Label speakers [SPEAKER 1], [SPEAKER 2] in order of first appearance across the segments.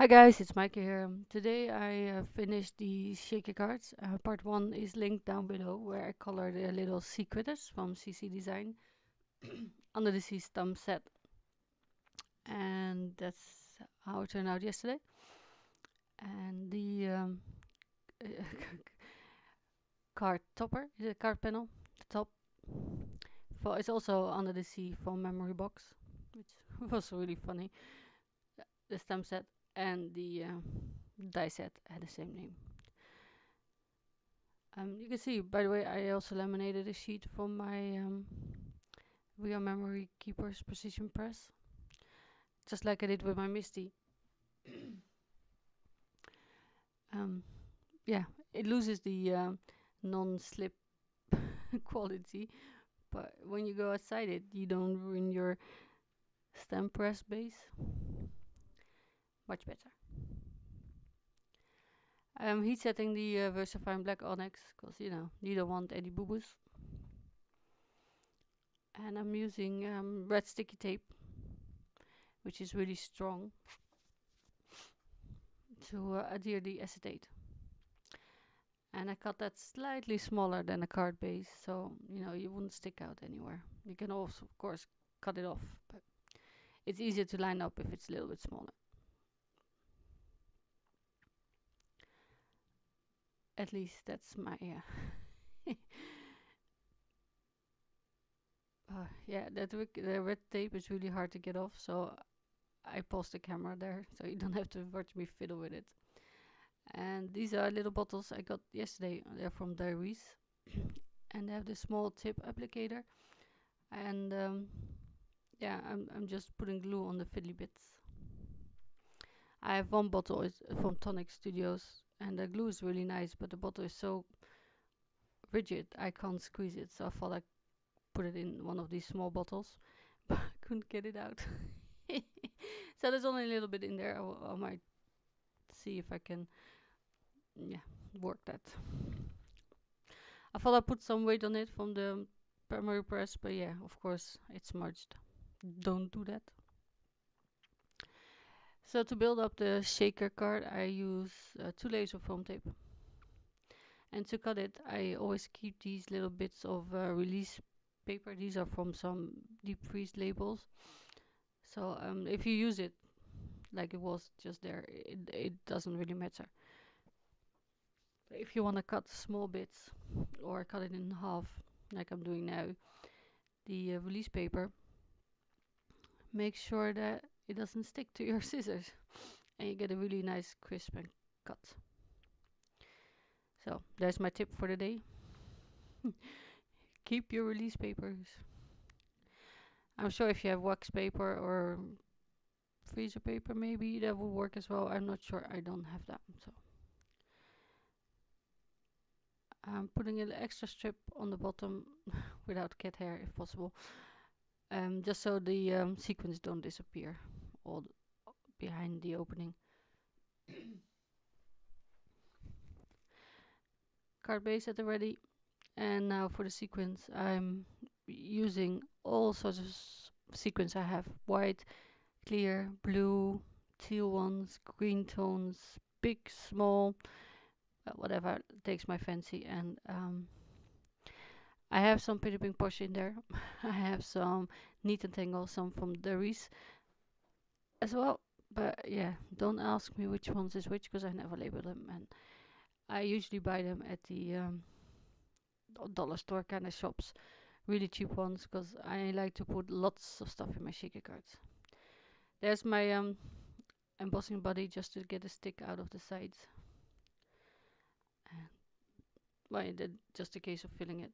[SPEAKER 1] Hi guys, it's Mike here. Today I finished the shaker cards. Part 1 is linked down below where I colored the little sea critters from CC Design under the sea stump set. And that's how it turned out yesterday. And the card topper, is a card panel, the top, it's also under the sea from Memory Box, which was really funny. The stamp set and the die set had the same name. You can see, by the way, I also laminated a sheet from my Real Memory Keeper's Precision Press, just like I did with my Misty. um, yeah, it loses the non-slip quality, but when you go outside it, you don't ruin your stamp press base. Much better. I'm heat setting the VersaFine Black Onyx, because you don't want any boo-boos. And I'm using red sticky tape, which is really strong, to adhere the acetate. And I cut that slightly smaller than a card base, so you wouldn't stick out anywhere. You can also, of course, cut it off, but it's easier to line up if it's a little bit smaller. At least that's my yeah, the red tape is really hard to get off, so I paused the camera there, so you don't have to watch me fiddle with it. And these are little bottles I got yesterday. They're from Diaries, and they have this small tip applicator. And yeah, I'm just putting glue on the fiddly bits. I have one bottle is from Tonic Studios, and the glue is really nice, but the bottle is so rigid I can't squeeze it. So I thought I'd put it in one of these small bottles, but I couldn't get it out. So there's only a little bit in there. I might see if I can, yeah, work that. I thought I put some weight on it from the primary press, but yeah, of course it's smudged. Don't do that. So to build up the shaker card, I use 2 layers of foam tape. And to cut it, I always keep these little bits of release paper. These are from some deep freeze labels. So if you use it like it was just there, it doesn't really matter. But if you want to cut small bits or cut it in half, like I'm doing now, the release paper, make sure that it doesn't stick to your scissors and you get a really nice crisp and cut. So there's my tip for the day. Keep your release papers. I'm sure if you have wax paper or freezer paper, maybe that will work as well. I'm not sure. I don't have that. So I'm putting an extra strip on the bottom without cat hair if possible. Just so the sequins don't disappear all behind the opening. Card base at the ready. And now for the sequins, I'm using all sorts of sequins I have. White, clear, blue, teal ones, green tones, big, small, whatever takes my fancy. And I have some Pretty Pink Posh in there. I have some Neat and Tangle, some from Darius as well. But yeah, don't ask me which ones is which because I never label them. And I usually buy them at the dollar store kind of shops. Really cheap ones because I like to put lots of stuff in my shaker cards. There's my embossing body just to get a stick out of the sides. And well, just a case of filling it.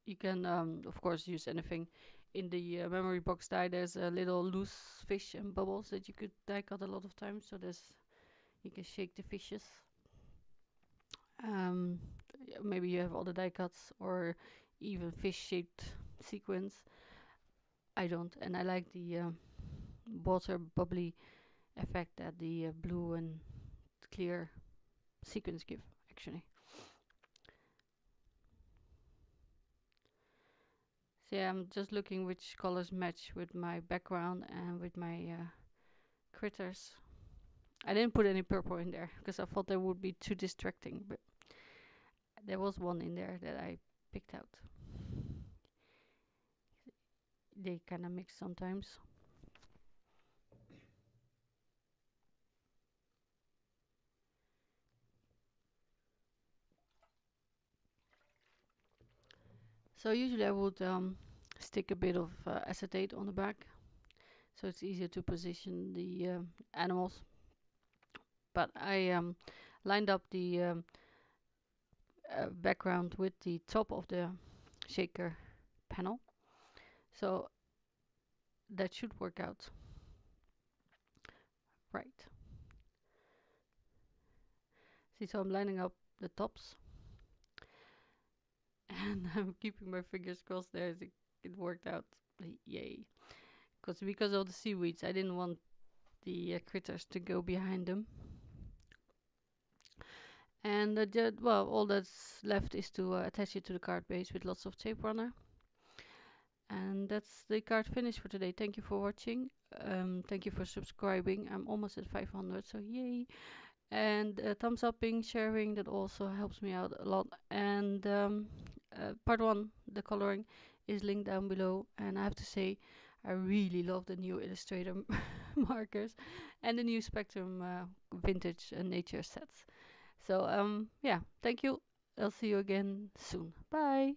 [SPEAKER 1] You can, of course, use anything. In the memory box die, there's a little loose fish and bubbles that you could die cut a lot of times. So you can shake the fishes. Um, Maybe you have all the die cuts or even fish-shaped sequins. I don't, and I like the water bubbly effect that the blue and clear sequins give, actually. So yeah, I'm just looking which colors match with my background and with my critters. I didn't put any purple in there because I thought that would be too distracting, but there was one in there that I picked out. They kind of mix sometimes. So usually I would stick a bit of acetate on the back, so it's easier to position the animals. But I lined up the background with the top of the shaker panel, so that should work out right. See, so I'm lining up the tops, and I'm keeping my fingers crossed there. It worked out, yay! Because of the seaweeds, I didn't want the critters to go behind them. And well, all that's left is to attach it to the card base with lots of tape runner. And that's the card finish for today. Thank you for watching. Thank you for subscribing. I'm almost at 500, so yay! And thumbs upping, sharing, that also helps me out a lot. And part one, the coloring, is linked down below. And I have to say, I really love the new Illustrator markers and the new Spectrum vintage nature sets. So yeah, thank you. I'll see you again soon. Bye.